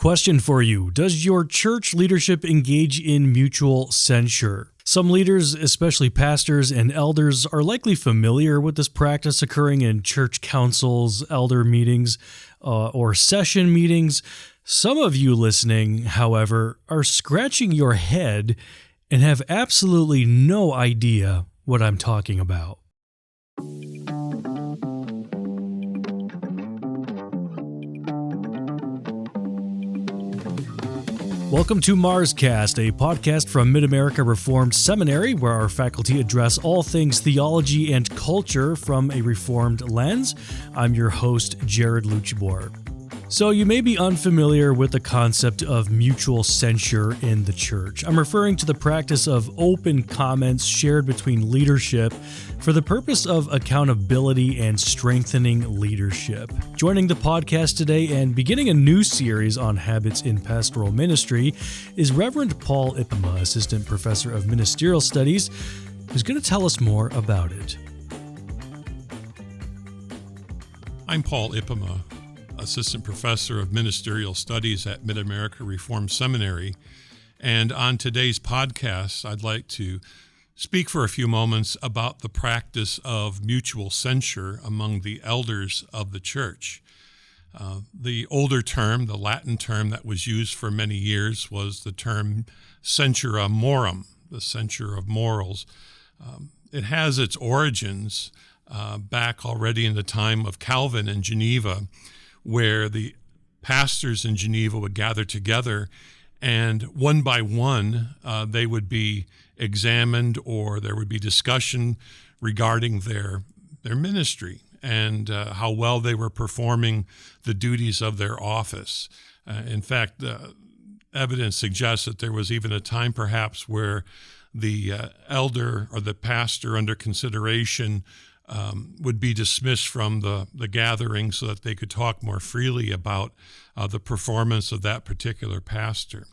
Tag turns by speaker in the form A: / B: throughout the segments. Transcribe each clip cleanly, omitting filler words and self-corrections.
A: Question for you. Does your church leadership engage in mutual censure? Some leaders, especially pastors and elders, are likely familiar with this practice occurring in church councils, elder meetings, or session meetings. Some of you listening, however, are scratching your head and have absolutely no idea what I'm talking about. Welcome to MarsCast, a podcast from Mid-America Reformed Seminary, where our faculty address all things theology and culture from a Reformed lens. I'm your host, Jared Luchbor. So you may be unfamiliar with the concept of mutual censure in the church. I'm referring to the practice of open comments shared between leadership for the purpose of accountability and strengthening leadership. Joining the podcast today and beginning a new series on habits in pastoral ministry is Reverend Paul Ipema, Assistant Professor of Ministerial Studies, who's going to tell us more about it.
B: I'm Paul Ipema, Assistant Professor of Ministerial Studies at Mid-America Reformed Seminary, and on today's podcast, I'd like to speak for a few moments about the practice of mutual censure among the elders of the church. The older term, the Latin term that was used for many years, was the term censura morum, the censure of morals. It has its origins back already in the time of Calvin in Geneva, where the pastors in Geneva would gather together and one by one they would be examined, or there would be discussion regarding their ministry and how well they were performing the duties of their office. In fact, evidence suggests that there was even a time perhaps where the elder or the pastor under consideration would be dismissed from the gathering so that they could talk more freely about the performance of that particular pastor.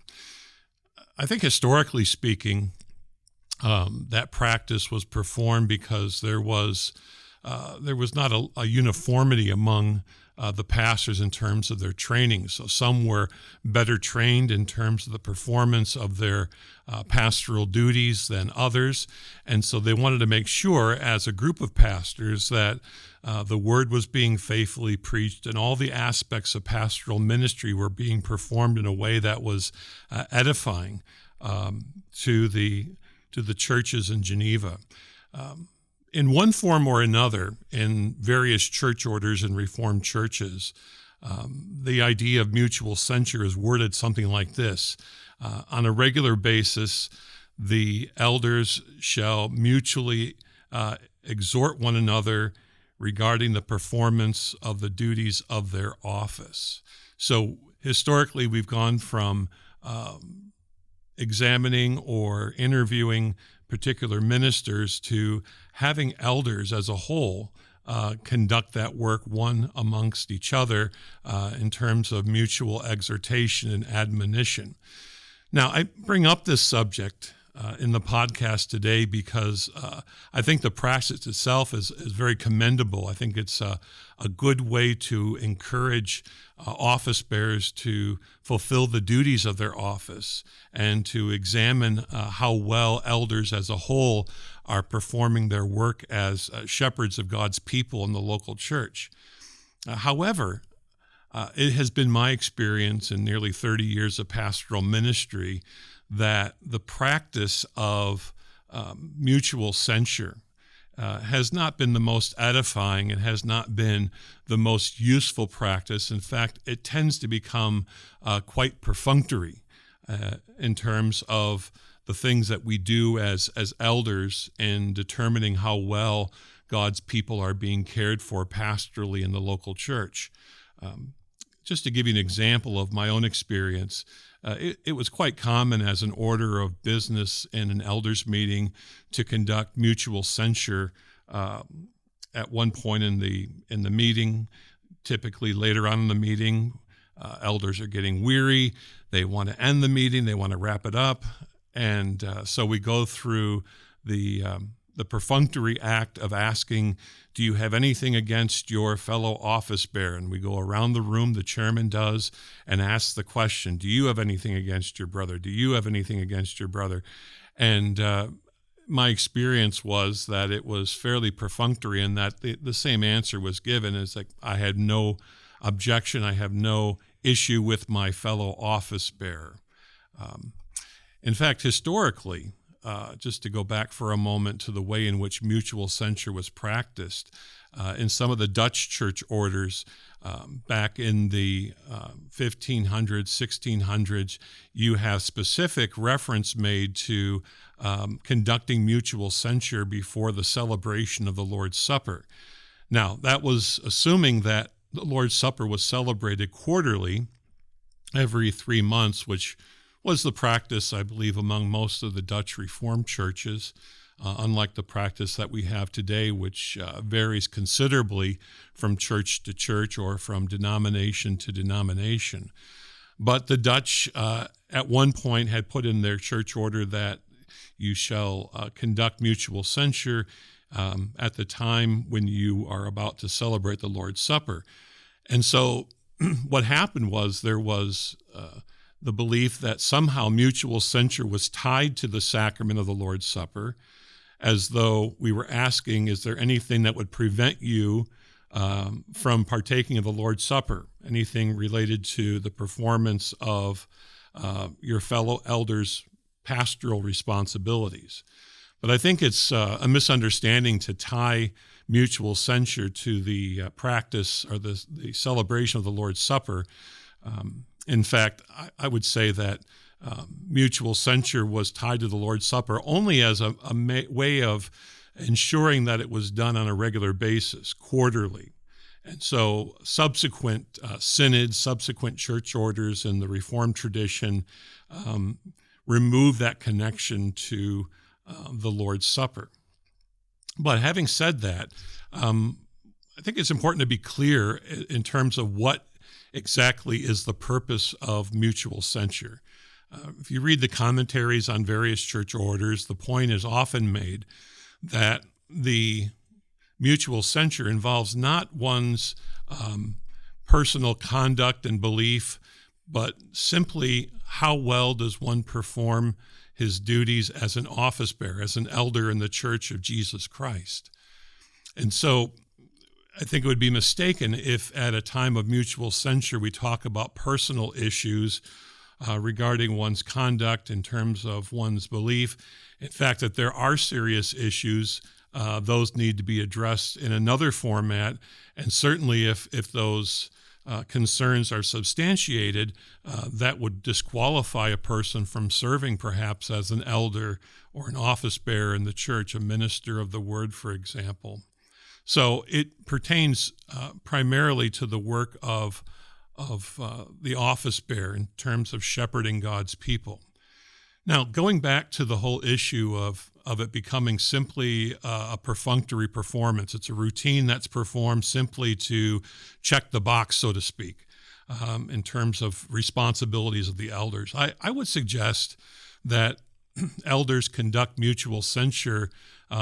B: I think historically speaking, that practice was performed because there was not a uniformity among the pastors in terms of their training. So some were better trained in terms of the performance of their pastoral duties than others. And so they wanted to make sure as a group of pastors that the word was being faithfully preached and all the aspects of pastoral ministry were being performed in a way that was edifying to the churches in Geneva. In one form or another, in various church orders and Reformed churches, the idea of mutual censure is worded something like this. On a regular basis, the elders shall mutually exhort one another regarding the performance of the duties of their office. So historically, we've gone from examining or interviewing particular ministers to having elders as a whole conduct that work one amongst each other in terms of mutual exhortation and admonition. Now, I bring up this subject in the podcast today because I think the practice itself is very commendable. I think it's a good way to encourage office bearers to fulfill the duties of their office and to examine how well elders as a whole are performing their work as shepherds of God's people in the local church. However, it has been my experience in nearly 30 years of pastoral ministry that the practice of mutual censure has not been the most edifying and has not been the most useful practice. In fact, it tends to become quite perfunctory in terms of the things that we do as elders in determining how well God's people are being cared for pastorally in the local church. Just to give you an example of my own experience, it was quite common as an order of business in an elders meeting to conduct mutual censure at one point in the meeting. Typically later on in the meeting, elders are getting weary. They want to end the meeting. They want to wrap it up. And so we go through the the perfunctory act of asking, do you have anything against your fellow office bearer? And we go around the room, the chairman does, and asks the question, do you have anything against your brother? Do you have anything against your brother? And my experience was that it was fairly perfunctory, and that the same answer was given. It's like, I had no objection, I have no issue with my fellow office bearer. In fact, historically, just to go back for a moment to the way in which mutual censure was practiced, in some of the Dutch church orders back in the 1500s, 1600s, you have specific reference made to conducting mutual censure before the celebration of the Lord's Supper. Now, that was assuming that the Lord's Supper was celebrated quarterly, every 3 months, which was the practice, I believe, among most of the Dutch Reformed churches, unlike the practice that we have today, which varies considerably from church to church or from denomination to denomination. But the Dutch, at one point, had put in their church order that you shall conduct mutual censure at the time when you are about to celebrate the Lord's Supper. And so what happened was there was the belief that somehow mutual censure was tied to the sacrament of the Lord's Supper, as though we were asking, is there anything that would prevent you from partaking of the Lord's Supper, anything related to the performance of your fellow elders' pastoral responsibilities? But I think it's a misunderstanding to tie mutual censure to the practice or the celebration of the Lord's Supper. In fact, I would say that mutual censure was tied to the Lord's Supper only as a way of ensuring that it was done on a regular basis, quarterly. And so subsequent synods, subsequent church orders in the Reformed tradition remove that connection to the Lord's Supper. But having said that, I think it's important to be clear in terms of what exactly is the purpose of mutual censure. If you read the commentaries on various church orders, the point is often made that the mutual censure involves not one's personal conduct and belief, but simply how well does one perform his duties as an office bearer, as an elder in the Church of Jesus Christ. And so I think it would be mistaken if at a time of mutual censure we talk about personal issues regarding one's conduct in terms of one's belief. In fact, that there are serious issues, those need to be addressed in another format. And certainly if those concerns are substantiated, that would disqualify a person from serving perhaps as an elder or an office bearer in the church, a minister of the word, for example. So it pertains primarily to the work of the office bearer in terms of shepherding God's people. Now, going back to the whole issue of it becoming simply a perfunctory performance, it's a routine that's performed simply to check the box, so to speak, in terms of responsibilities of the elders. I would suggest that elders conduct mutual censure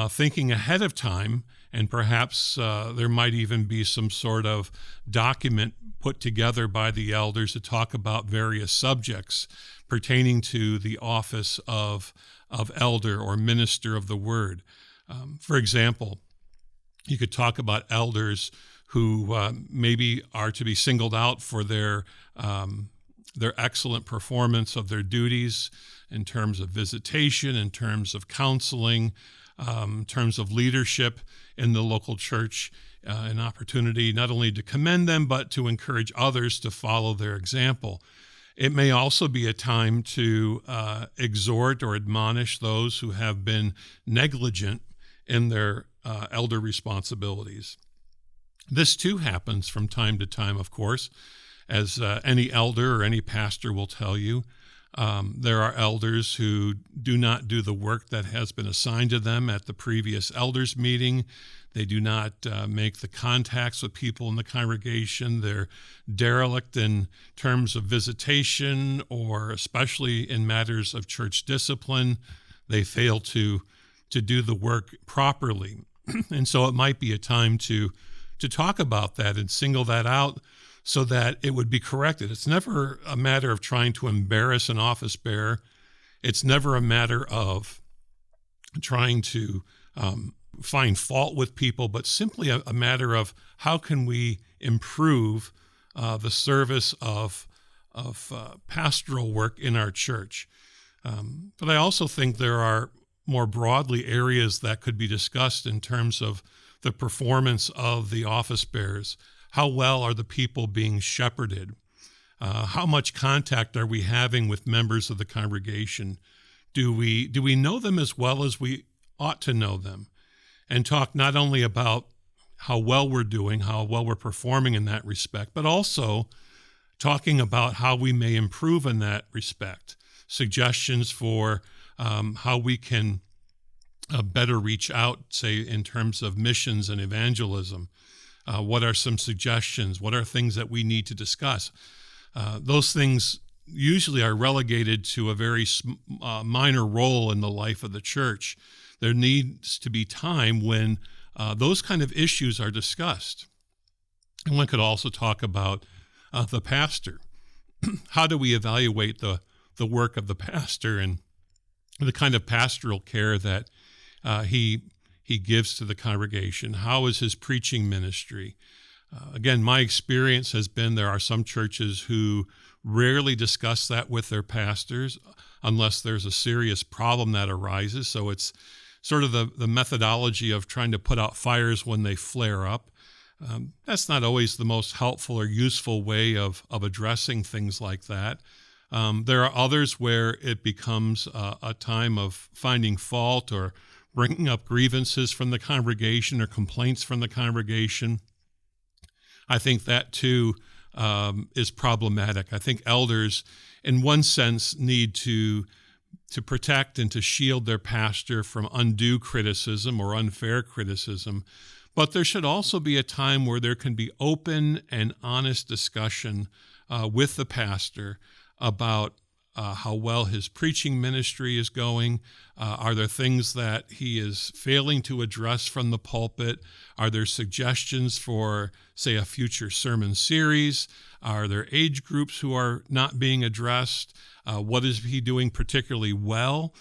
B: thinking ahead of time, and perhaps there might even be some sort of document put together by the elders to talk about various subjects pertaining to the office of elder or minister of the word. For example, you could talk about elders who maybe are to be singled out for their excellent performance of their duties in terms of visitation, in terms of counseling, in terms of leadership in the local church, an opportunity not only to commend them, but to encourage others to follow their example. It may also be a time to exhort or admonish those who have been negligent in their elder responsibilities. This too happens from time to time, of course, as any elder or any pastor will tell you. There are elders who do not do the work that has been assigned to them at the previous elders meeting. They do not make the contacts with people in the congregation. They're derelict in terms of visitation, or especially in matters of church discipline. They fail to to do the work properly. And so it might be a time to talk about that and single that out so that it would be corrected. It's never a matter of trying to embarrass an office bearer. It's never a matter of trying to find fault with people, but simply a matter of how can we improve the service of pastoral work in our church. But I also think there are more broadly areas that could be discussed in terms of the performance of the office bearers. How well are the people being shepherded? How much contact are we having with members of the congregation? Do we know them as well as we ought to know them? And talk not only about how well we're doing, how well we're performing in that respect, but also talking about how we may improve in that respect. Suggestions for how we can better reach out, say, in terms of missions and evangelism. What are some suggestions? What are things that we need to discuss? Those things usually are relegated to a very minor role in the life of the church. There needs to be time when those kind of issues are discussed. And one could also talk about the pastor. How do we evaluate the work of the pastor and the kind of pastoral care that he gives to the congregation? How is his preaching ministry? Again, my experience has been there are some churches who rarely discuss that with their pastors unless there's a serious problem that arises. So it's sort of the methodology of trying to put out fires when they flare up. That's not always the most helpful or useful way of addressing things like that. There are others where it becomes a time of finding fault or bringing up grievances from the congregation or complaints from the congregation. I think that too is problematic. I think elders, in one sense, need to protect and to shield their pastor from undue criticism or unfair criticism. But there should also be a time where there can be open and honest discussion with the pastor about how well his preaching ministry is going. Are there things that he is failing to address from the pulpit? Are there suggestions for, say, a future sermon series? Are there age groups who are not being addressed? What is he doing particularly well?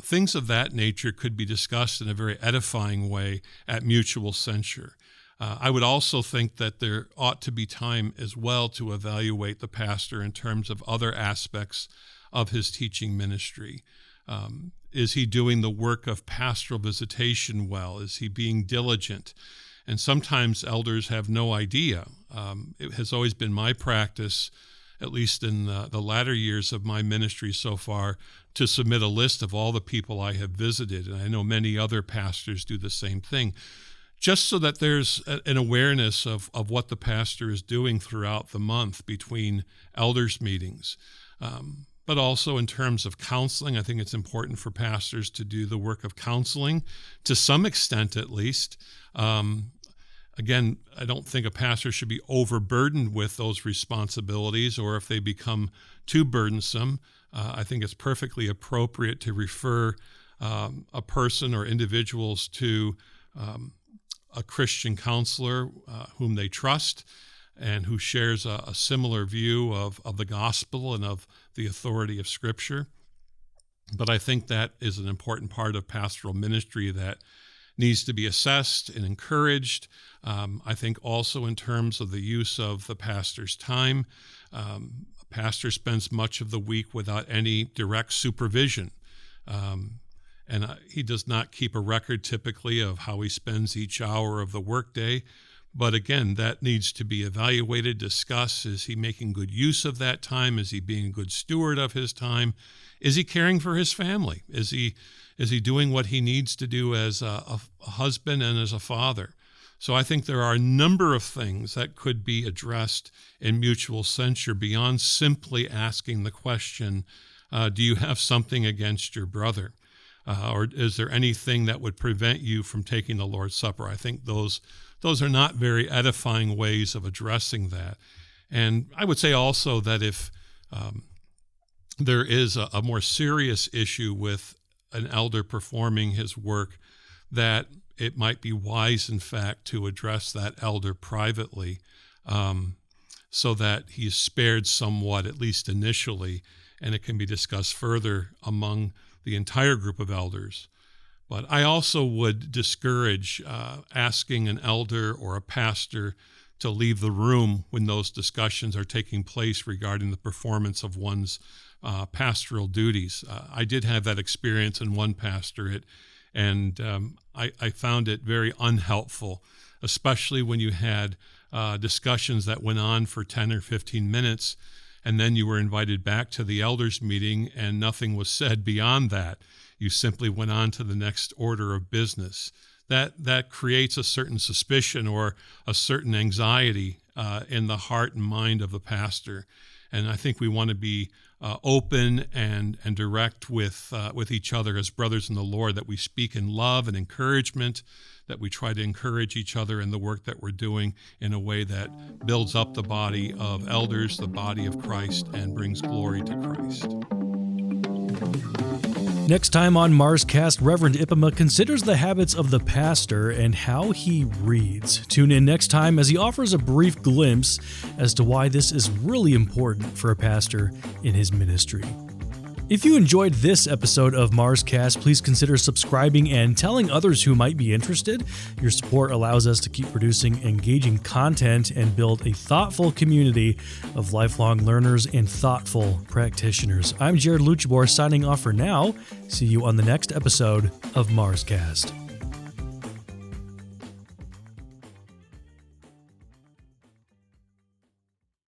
B: Things of that nature could be discussed in a very edifying way at mutual censure. I would also think that there ought to be time as well to evaluate the pastor in terms of other aspects of his teaching ministry. Is he doing the work of pastoral visitation well? Is he being diligent? And sometimes elders have no idea. It has always been my practice, at least in the latter years of my ministry so far, to submit a list of all the people I have visited. And I know many other pastors do the same thing, just so that there's an awareness of what the pastor is doing throughout the month between elders' meetings. But also in terms of counseling, I think it's important for pastors to do the work of counseling, to some extent at least. Again, I don't think a pastor should be overburdened with those responsibilities, or if they become too burdensome, I think it's perfectly appropriate to refer a person or individuals to a Christian counselor whom they trust and who shares a similar view of the gospel and of the authority of Scripture. But I think that is an important part of pastoral ministry that needs to be assessed and encouraged. I think also in terms of the use of the pastor's time. A pastor spends much of the week without any direct supervision. And he does not keep a record typically of how he spends each hour of the workday. But again, that needs to be evaluated, discussed. Is he making good use of that time? Is he being a good steward of his time? Is he caring for his family? Is he doing what he needs to do as a husband and as a father? So I think there are a number of things that could be addressed in mutual censure beyond simply asking the question, do you have something against your brother? Or is there anything that would prevent you from taking the Lord's Supper? I think those are not very edifying ways of addressing that. And I would say also that if there is a more serious issue with an elder performing his work, that it might be wise, in fact, to address that elder privately, so that he's spared somewhat, at least initially, and it can be discussed further among the entire group of elders. But I also would discourage asking an elder or a pastor to leave the room when those discussions are taking place regarding the performance of one's pastoral duties. I did have that experience in one pastorate, and I found it very unhelpful, especially when you had discussions that went on for 10 or 15 minutes, and then you were invited back to the elders' meeting and nothing was said beyond that. You simply went on to the next order of business. That creates a certain suspicion or a certain anxiety in the heart and mind of the pastor. And I think we want to be open and direct with each other as brothers in the Lord, that we speak in love and encouragement, that we try to encourage each other in the work that we're doing in a way that builds up the body of elders, the body of Christ, and brings glory to Christ.
A: Next time on MarsCast, Reverend Ipema considers the habits of the pastor and how he reads. Tune in next time as he offers a brief glimpse as to why this is really important for a pastor in his ministry. If you enjoyed this episode of MarsCast, please consider subscribing and telling others who might be interested. Your support allows us to keep producing engaging content and build a thoughtful community of lifelong learners and thoughtful practitioners. I'm Jared Luchabor signing off for now. See you on the next episode of MarsCast.